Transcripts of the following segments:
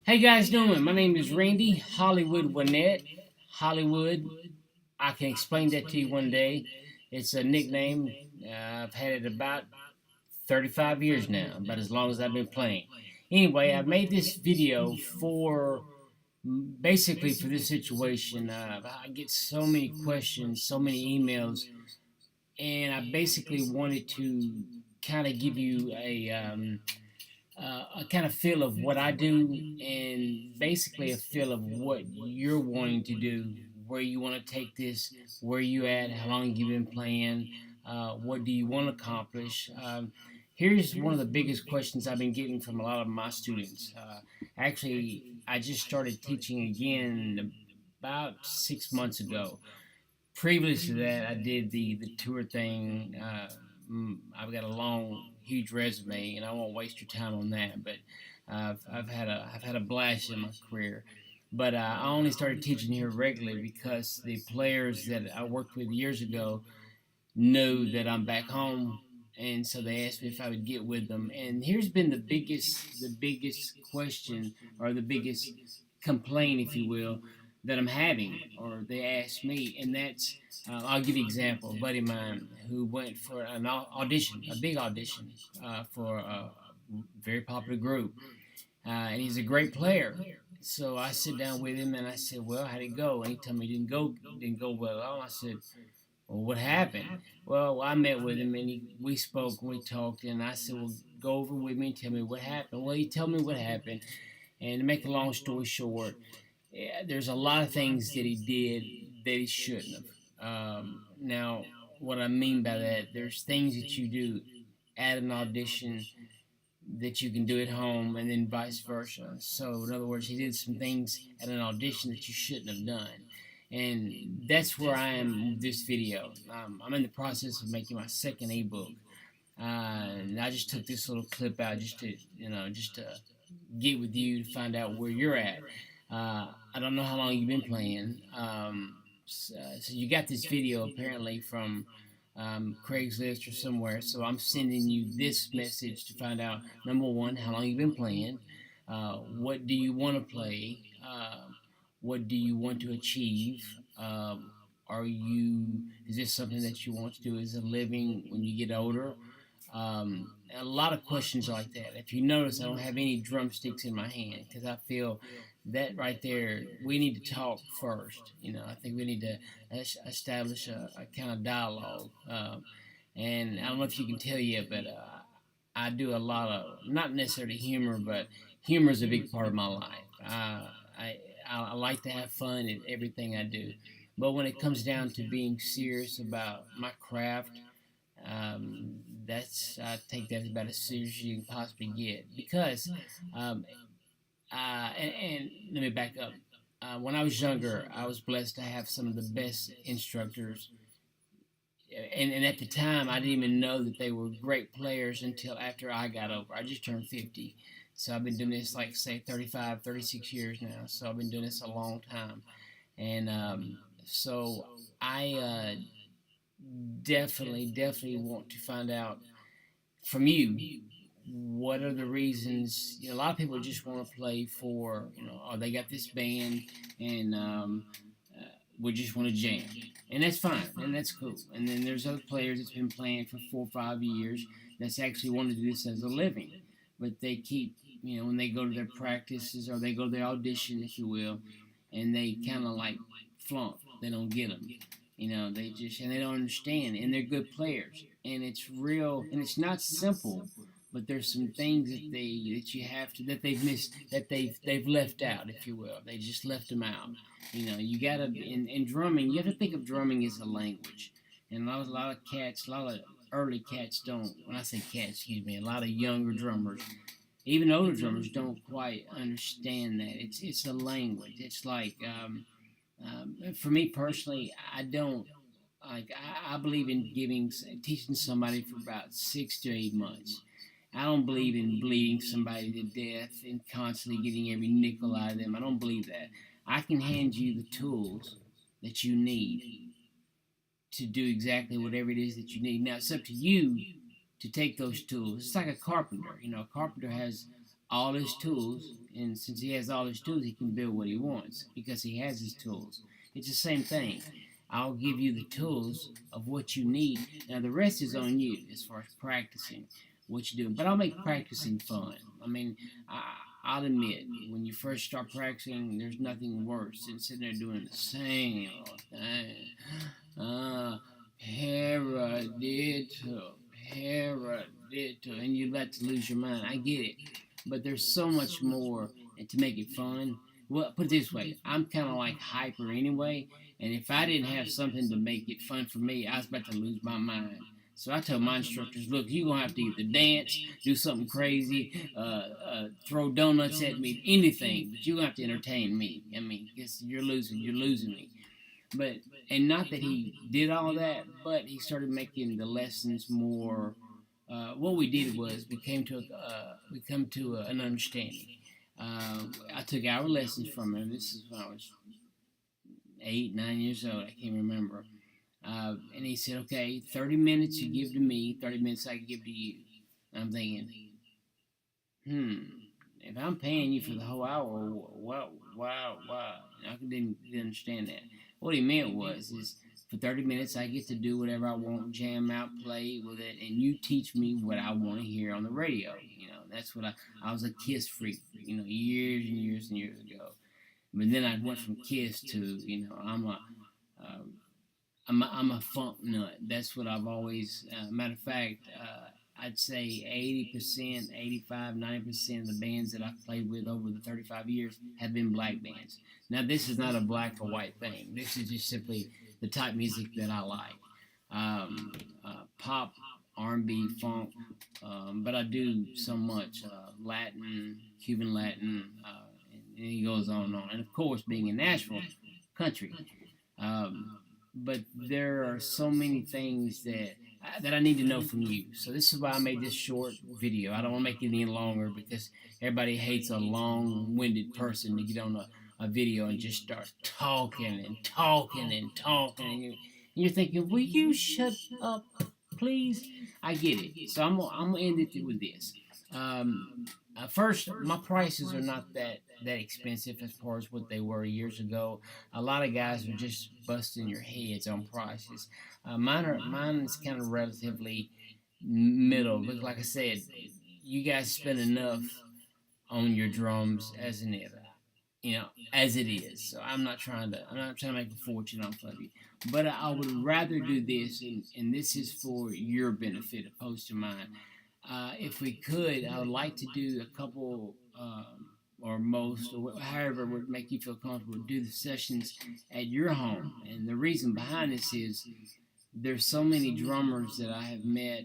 Hey guys, doing? My name is Randy Hollywood Winnett. Hollywood. I can explain that to you one day. It's a nickname. I've had it about 35 years now, about as long as I've been playing. Anyway, I made this video for basically for this situation. I get so many questions, so many emails, and I basically wanted to kind of give you a kind of feel of what I do and basically a feel of what you're wanting to do, where you want to take this, where you at, how long you've been playing, what do you want to accomplish. Here's one of the biggest questions I've been getting from a lot of my students. Actually, I just started teaching again about 6 months ago. Previous to that, I did the tour thing. I've got a long, huge resume, and I won't waste your time on that. But I've had a blast in my career. But I only started teaching here regularly because the players that I worked with years ago know that I'm back home, and so they asked me if I would get with them. And here's been the biggest question or the biggest complaint, if you will, that I'm having, or they asked me, and that's I'll give you an example. A buddy of mine who went for an audition, a big audition for a very popular group, and he's a great player. So I sit down with him and I said, "Well, how'd it go?" And he told me it didn't go well at all. I said, "Well, what happened?" Well, I met with him and we spoke and we talked, and I said, "Well, go over with me and tell me what happened." Well, he told me what happened, and to make a long story short, yeah, there's a lot of things that he did that he shouldn't have. Now, what I mean by that, there's things that you do at an audition that you can do at home, and then vice versa. So, in other words, he did some things at an audition that you shouldn't have done. And that's where I am with this video. I'm in the process of making my second ebook. And I just took this little clip out just to get with you to find out where you're at. I don't know how long you've been playing. So you got this video apparently from Craigslist or somewhere. So I'm sending you this message to find out, number one, how long you've been playing. What do you want to play? What do you want to achieve? Is this something that you want to do as a living when you get older? A lot of questions like that. If you notice, I don't have any drumsticks in my hand because I feel that right there, we need to talk first. I think we need to establish a kind of dialogue. And I don't know if you can tell yet, but I do a lot of, not necessarily humor, but humor is a big part of my life. I, I like to have fun in everything I do. But when it comes down to being serious about my craft, I take that about as serious as you can possibly get because um, and let me back up. When I was younger, I was blessed to have some of the best instructors, and at the time, I didn't even know that they were great players until after I got over. I just turned 50, so I've been doing this like say 35, 36 years now. So I've been doing this a long time, and so I definitely want to find out from you, what are the reasons? A lot of people just want to play for, oh, they got this band and we just want to jam. And that's fine, and that's cool. And then there's other players that's been playing for 4 or 5 years that's actually want to do this as a living. But they keep, when they go to their practices or they go to their audition, if you will, and they kind of like flunk, they don't get them. And they don't understand, and they're good players, and it's real, and it's not simple, but there's some things that you have to that they've missed, that they've left out, if you will. They just left them out. You gotta in drumming. You have to think of drumming as a language, and a lot of cats, a lot of early cats don't. When I say cats, excuse me, a lot of younger drummers, even older drummers, don't quite understand that it's a language. It's like for me personally, I don't like. I believe in teaching somebody for about 6 to 8 months. I don't believe in bleeding somebody to death and constantly getting every nickel out of them. I don't believe that. I can hand you the tools that you need to do exactly whatever it is that you need. Now it's up to you to take those tools. It's like a carpenter. A carpenter has all his tools, and since he has all his tools, he can build what he wants because he has his tools. It's the same thing. I'll give you the tools of what you need. Now the rest is on you as far as practicing what you do. But I'll make practicing fun. I mean, I'll admit, when you first start practicing, there's nothing worse than sitting there doing the same thing. Paradiddle, paradiddle, and you let to lose your mind. I get it, but there's so much more, and to make it fun. Well, put it this way: I'm kind of like hyper anyway, and if I didn't have something to make it fun for me, I was about to lose my mind. So I tell my instructors, look, you're going to have to either dance, do something crazy, throw donuts at me, anything, but you're going to have to entertain me. I mean, because you're losing me. But, and not that he did all that, but he started making the lessons more. What we did was we come to an understanding. I took our lessons from him. This is when I was 8, 9 years old. I can't remember. And he said, okay, 30 minutes you give to me, 30 minutes I give to you. And I'm thinking, if I'm paying you for the whole hour, wow. I didn't understand that. What he meant is for 30 minutes I get to do whatever I want, jam out, play with it, and you teach me what I want to hear on the radio. That's what I was a Kiss freak, years and years and years ago. But then I went from Kiss to, I'm a funk nut. That's what I've always. Matter of fact, I'd say 80%, 85, 90% of the bands that I've played with over the 35 years have been black bands. Now, this is not a black or white thing. This is just simply the type of music that I like. Pop, R&B, funk, but I do so much Latin, Cuban Latin, and he goes on and on. And of course, being in Nashville, country. But there are so many things that I need to know from you. So this is why I made this short video. I don't want to make it any longer because everybody hates a long-winded person to get on a video and just start talking and talking and talking. And you're thinking, will you shut up, please? I get it. So I'm gonna end it with this. First, my prices are not that expensive as far as what they were years ago. A lot of guys are just busting your heads on prices. Mine is kind of relatively middle. But like I said, you guys spend enough on your drums as an era, as it is. So I'm not trying to make a fortune off of you. But I would rather do this, and this is for your benefit opposed to mine. If we could, I would like to do a couple, or most, or however would make you feel comfortable, do the sessions at your home. And the reason behind this is there's so many drummers that I have met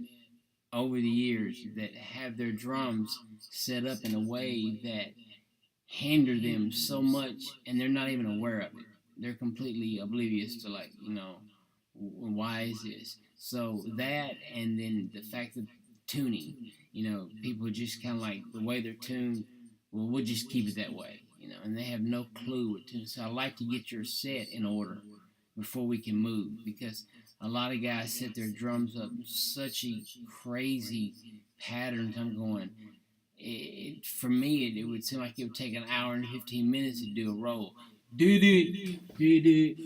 over the years that have their drums set up in a way that hinder them so much, and they're not even aware of it. They're completely oblivious to, like, why is this? So that, and then the fact that tuning, people just kind of like the way they're tuned. Well, we'll just keep it that way, and they have no clue what to. So I like to get your set in order before we can move, because a lot of guys set their drums up in such a crazy patterns. I'm going. For me, it would seem like it would take an hour and 15 minutes to do a roll. Did it, did it,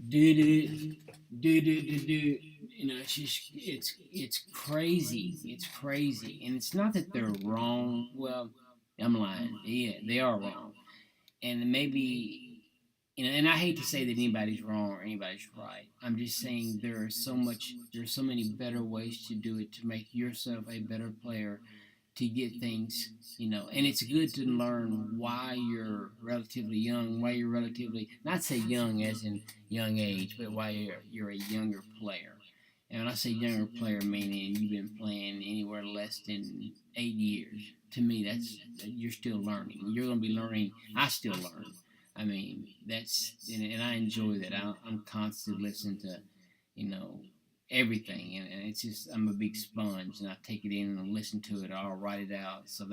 did it, did it. It's just it's crazy. It's crazy, and it's not that they're wrong. Well, I'm lying. Yeah, they are wrong, and maybe and I hate to say that anybody's wrong or anybody's right. I'm just saying there's so many better ways to do it to make yourself a better player, to get things, and it's good to learn why you're relatively young, why you're relatively, not say young as in young age, but why you're a younger player. And when I say younger player, meaning you've been playing anywhere less than 8 years. To me, you're still learning. You're going to be learning. I still learn. I mean, and I enjoy that. I'm constantly listening to, everything, and it's just, I'm a big sponge, and I take it in and listen to it, or I'll write it out. So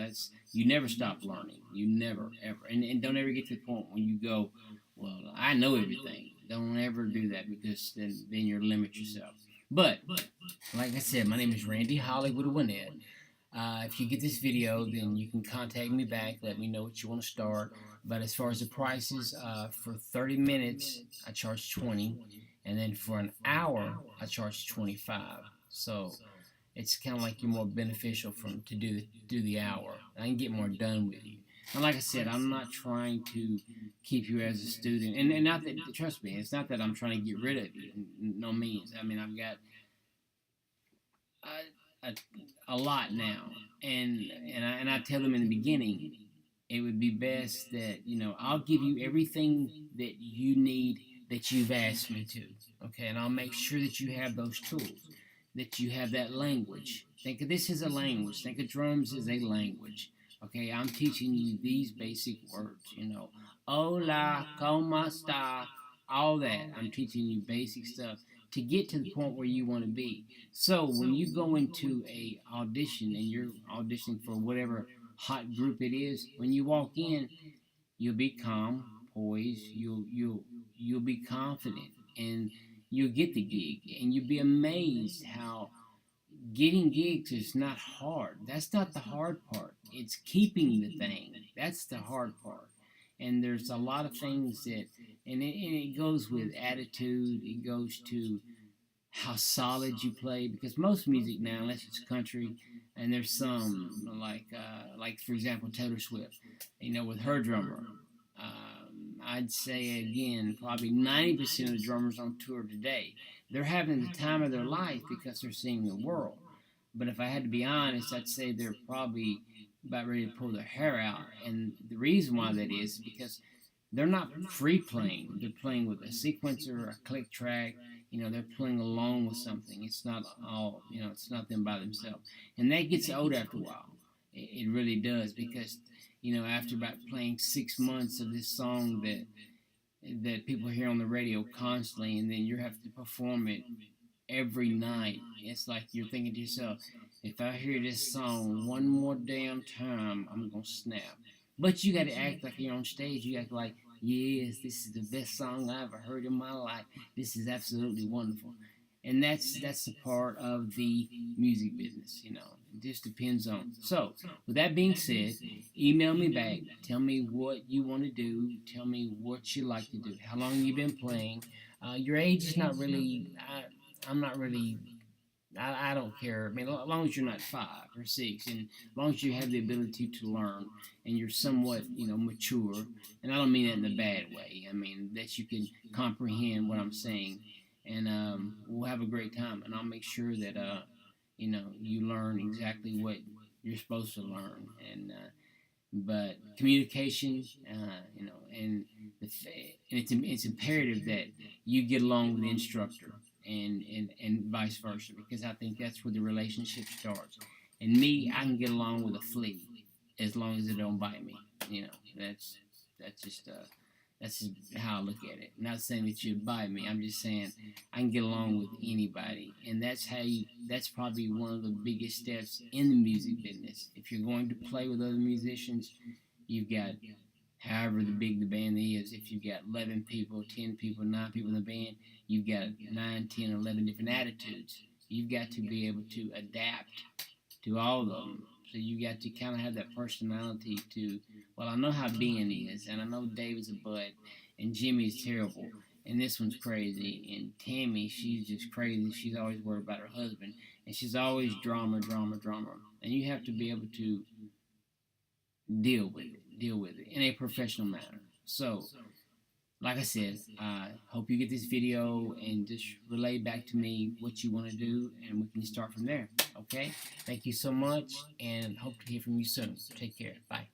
you never stop learning. You never ever, and don't ever get to the point when you go, well, I know everything. Don't ever do that, because then you limit yourself. But like I said, my name is Randy Hollywood Winnet. If you get this video, then you can contact me back. Let me know what you want to start. But as far as the prices, for 30 minutes, I charge 20, and then for an hour, I charge 25. So it's kind of like you're more beneficial from to do the hour. I can get more done with you. And like I said, I'm not trying to keep you as a student, and not that, trust me, it's not that I'm trying to get rid of you. No means. I mean, I've got a, a, a lot now, and I tell them in the beginning, it would be best that I'll give you everything that you need that you've asked me to. Okay, and I'll make sure that you have those tools, that you have that language. Think of this as a language. Think of drums as a language. Okay, I'm teaching you these basic words. Hola, como esta, all that. I'm teaching you basic stuff to get to the point where you want to be. So when you go into a audition and you're auditioning for whatever hot group it is, when you walk in, you'll be calm, poised. You'll be confident, and you'll get the gig. And you'll be amazed how getting gigs is not hard. That's not the hard part. It's keeping the thing. That's the hard part. And there's a lot of things that, and it goes with attitude. It goes to how solid you play, because most music now, unless it's country, and there's some like for example Taylor Swift, with her drummer, I'd say again probably 90% of the drummers on tour today, they're having the time of their life because they're seeing the world. But if I had to be honest, I'd say they're probably about ready to pull their hair out, and the reason why that is because they're not free playing. They're playing with a sequencer, a click track. They're playing along with something. It's not all, it's not them by themselves. And that gets old after a while. It really does, because, after about playing 6 months of this song that people hear on the radio constantly, and then you have to perform it every night, it's like you're thinking to yourself, if I hear this song one more damn time, I'm going to snap. But you got to act like you're on stage. You act like, yes, this is the best song I ever heard in my life. This is absolutely wonderful. And that's a part of the music business. It just depends on. So, with that being said, email me back. Tell me what you want to do. Tell me what you like to do. How long you've been playing. Your age is not really. I'm not really. I don't care. I mean, as long as you're not 5 or 6, and as long as you have the ability to learn, and you're somewhat, mature, and I don't mean that in a bad way. I mean that you can comprehend what I'm saying, and we'll have a great time, and I'll make sure that you learn exactly what you're supposed to learn, and but communication, and it's imperative that you get along with the instructor, and vice versa, because I think that's where the relationship starts. And me, I can get along with a flea as long as it don't bite me. That's that's just uh, that's just how I look at it. Not saying that you'd bite me. I'm just saying I can get along with anybody, and that's how you. That's probably one of the biggest steps in the music business. If you're going to play with other musicians, you've got however the big the band is. If you've got 11 people, 10 people, 9 people in the band, you've got 9, 10, 11 different attitudes. You've got to be able to adapt to all of them. So you got to kind of have that personality to, well, I know how Ben is, and I know Dave is a bud, and Jimmy is terrible, and this one's crazy, and Tammy, she's just crazy. She's always worried about her husband, and she's always drama, drama, drama. And you have to be able to deal with it in a professional manner. So, like I said, I hope you get this video and just relay back to me what you want to do, and we can start from there. Okay? Thank you so much, and hope to hear from you soon. Take care. Bye.